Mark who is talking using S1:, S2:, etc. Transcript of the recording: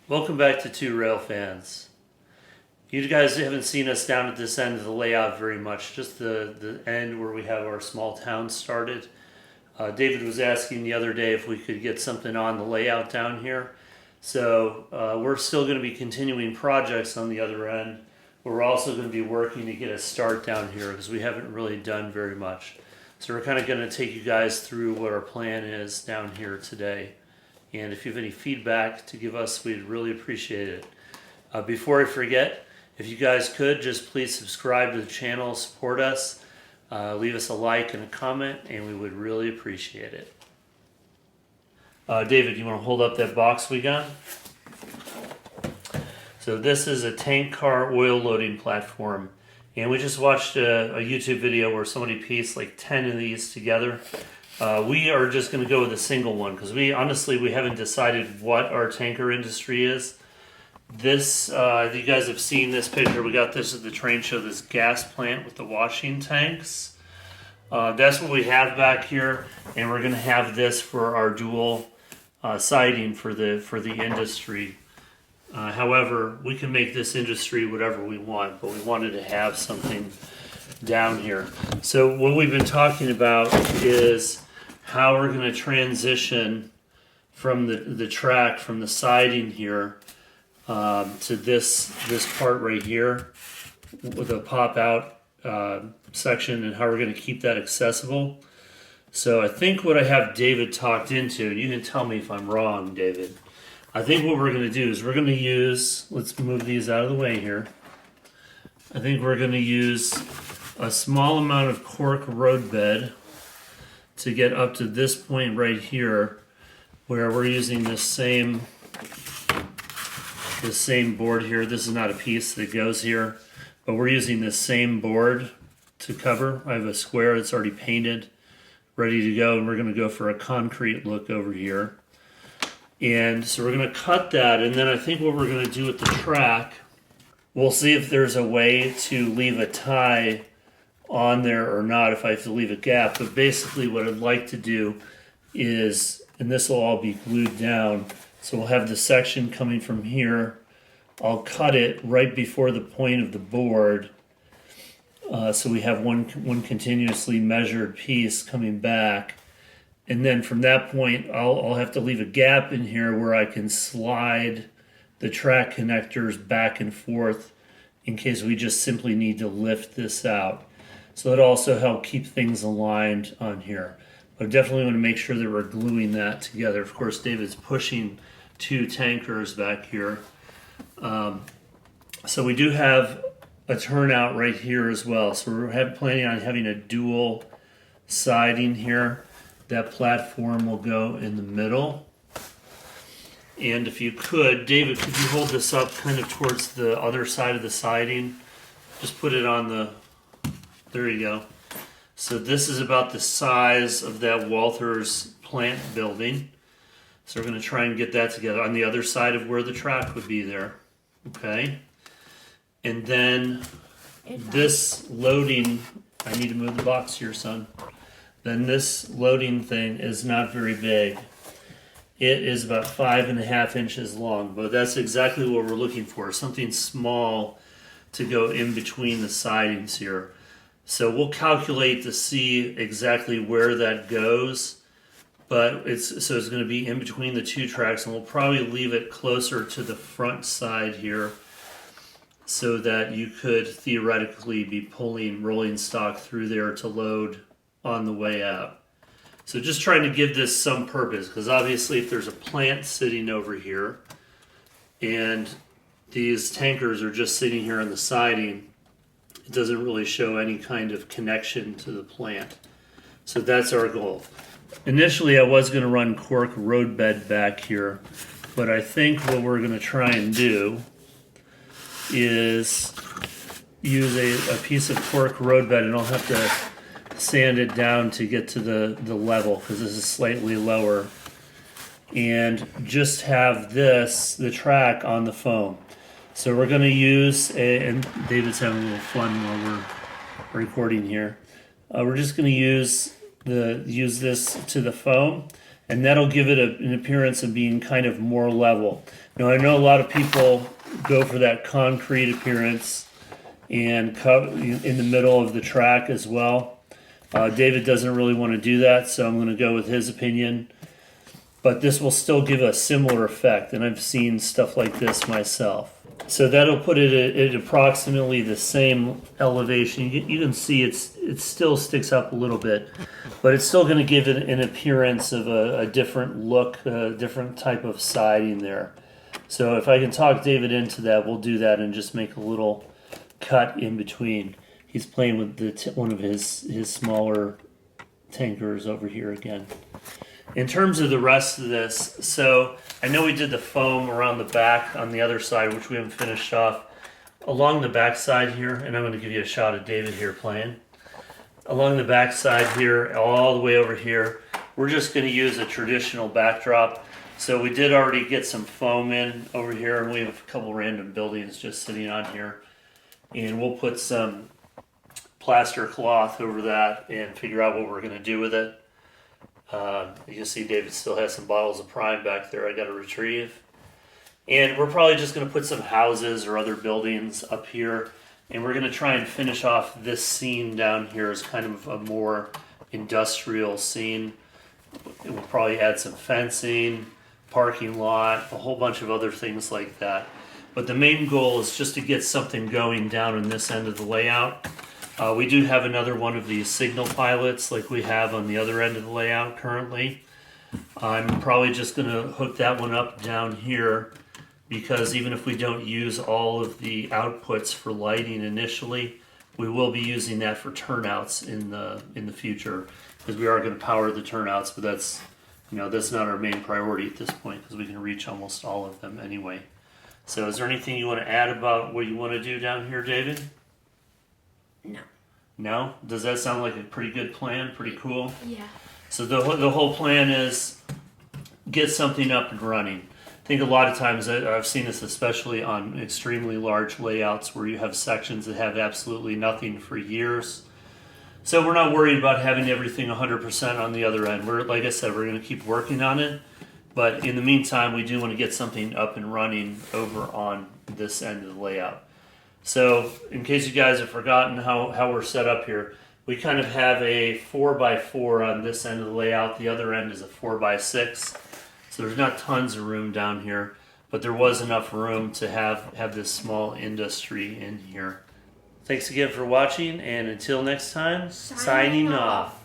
S1: Welcome back to Two Rail Fans. You guys haven't seen us down at this end of the layout very much, just the end where we have our small town started. David was asking the other day if we could get something on the layout down here. So we're still going to be continuing projects on the other end. We're also going to be working to get a start down here because we haven't really done very much. So we're kind of going to take you guys through what our plan is down here today. And if you have any feedback to give us, we'd really appreciate it. Before I forget, if you guys could, just please subscribe to the channel, support us, leave us a like and a comment, and we would really appreciate it. David, you want to hold up that box we got? So this is a tank car oil loading platform. And we just watched a YouTube video where somebody pieced like 10 of these together. We are just going to go with a single one because we haven't decided what our tanker industry is. This, you guys have seen this picture. We got this at the train show, this gas plant with the washing tanks. That's what we have back here, and we're going to have this for our dual siding for the industry. However, we can make this industry whatever we want, but we wanted to have something down here. So what we've been talking about is how we're going to transition from the track, from the siding here to this part right here with a pop out section, and how we're going to keep that accessible. So I think what I have David talked into, and you can tell me if I'm wrong, David. I think what we're going to do is we're going to use, let's move these out of the way here. I think we're going to use a small amount of cork roadbed to get up to this point right here, where we're using this same board here. This is not a piece that goes here, but we're using this same board to cover. I have a square that's already painted, ready to go, and we're going to go for a concrete look over here. And so we're going to cut that, and then I think what we're going to do with the track, we'll see if there's a way to leave a tie on there or not, if I have to leave a gap. But basically what I'd like to do is, and this will all be glued down, so we'll have the section coming from here. I'll cut it right before the point of the board, so we have one continuously measured piece coming back. And then from that point, I'll have to leave a gap in here where I can slide the track connectors back and forth in case we just simply need to lift this out. So it'll also help keep things aligned on here. But I definitely want to make sure that we're gluing that together. Of course, David's pushing two tankers back here. So we do have a turnout right here as well. So we're planning on having a dual siding here. That platform will go in the middle. And if you could, David, could you hold this up kind of towards the other side of the siding? Just put it on the, there you go. So this is about the size of that Walthers plant building. So we're going to try and get that together on the other side of where the track would be there. Okay. And then this loading, I need to move the box here, son. Then this loading thing is not very big. It is about 5.5 inches long, but that's exactly what we're looking for, something small to go in between the sidings here. So we'll calculate to see exactly where that goes, but it's going to be in between the two tracks, and we'll probably leave it closer to the front side here so that you could theoretically be pulling rolling stock through there to load on the way out. So just trying to give this some purpose, because obviously if there's a plant sitting over here and these tankers are just sitting here on the siding, it doesn't really show any kind of connection to the plant. So that's our goal. Initially I was going to run cork roadbed back here, but I think what we're going to try and do is use a piece of cork roadbed, and I'll have to sand it down to get to the level because this is slightly lower, and just have the track on the foam. So we're going to use and David's having a little fun while we're recording here. We're just going to use this to the foam, and that'll give it an appearance of being kind of more level. Now I know a lot of people go for that concrete appearance and in the middle of the track as well. David doesn't really want to do that, so I'm going to go with his opinion. But this will still give a similar effect, and I've seen stuff like this myself. So that'll put it at approximately the same elevation. You can see it still sticks up a little bit, but it's still going to give it an appearance of a different look, a different type of siding there. So if I can talk David into that, we'll do that and just make a little cut in between. He's playing with one of his smaller tankers over here again. In terms of the rest of this, so I know we did the foam around the back on the other side, which we haven't finished off. Along the back side here, and I'm going to give you a shot of David here playing. Along the back side here, all the way over here, we're just going to use a traditional backdrop. So we did already get some foam in over here, and we have a couple random buildings just sitting on here. And we'll put some plaster cloth over that and figure out what we're going to do with it. You can see David still has some bottles of Prime back there I got to retrieve. And we're probably just going to put some houses or other buildings up here. And we're going to try and finish off this scene down here as kind of a more industrial scene. We'll probably add some fencing, parking lot, a whole bunch of other things like that. But the main goal is just to get something going down in this end of the layout. We do have another one of these signal pilots like we have on the other end of the layout currently. I'm probably just going to hook that one up down here because even if we don't use all of the outputs for lighting initially, we will be using that for turnouts in the future because we are going to power the turnouts, but that's not our main priority at this point because we can reach almost all of them anyway. So is there anything you want to add about what you want to do down here, David?
S2: No.
S1: No? Does that sound like a pretty good plan? Pretty cool?
S2: Yeah.
S1: So the whole plan is get something up and running. I think a lot of times I've seen this especially on extremely large layouts where you have sections that have absolutely nothing for years. So we're not worried about having everything 100% on the other end. Like I said, we're going to keep working on it. But in the meantime, we do want to get something up and running over on this end of the layout. So in case you guys have forgotten how we're set up here, we kind of have a 4x4 on this end of the layout. The other end is a 4x6. So there's not tons of room down here, but there was enough room to have this small industry in here. Thanks again for watching, and until next time, signing off.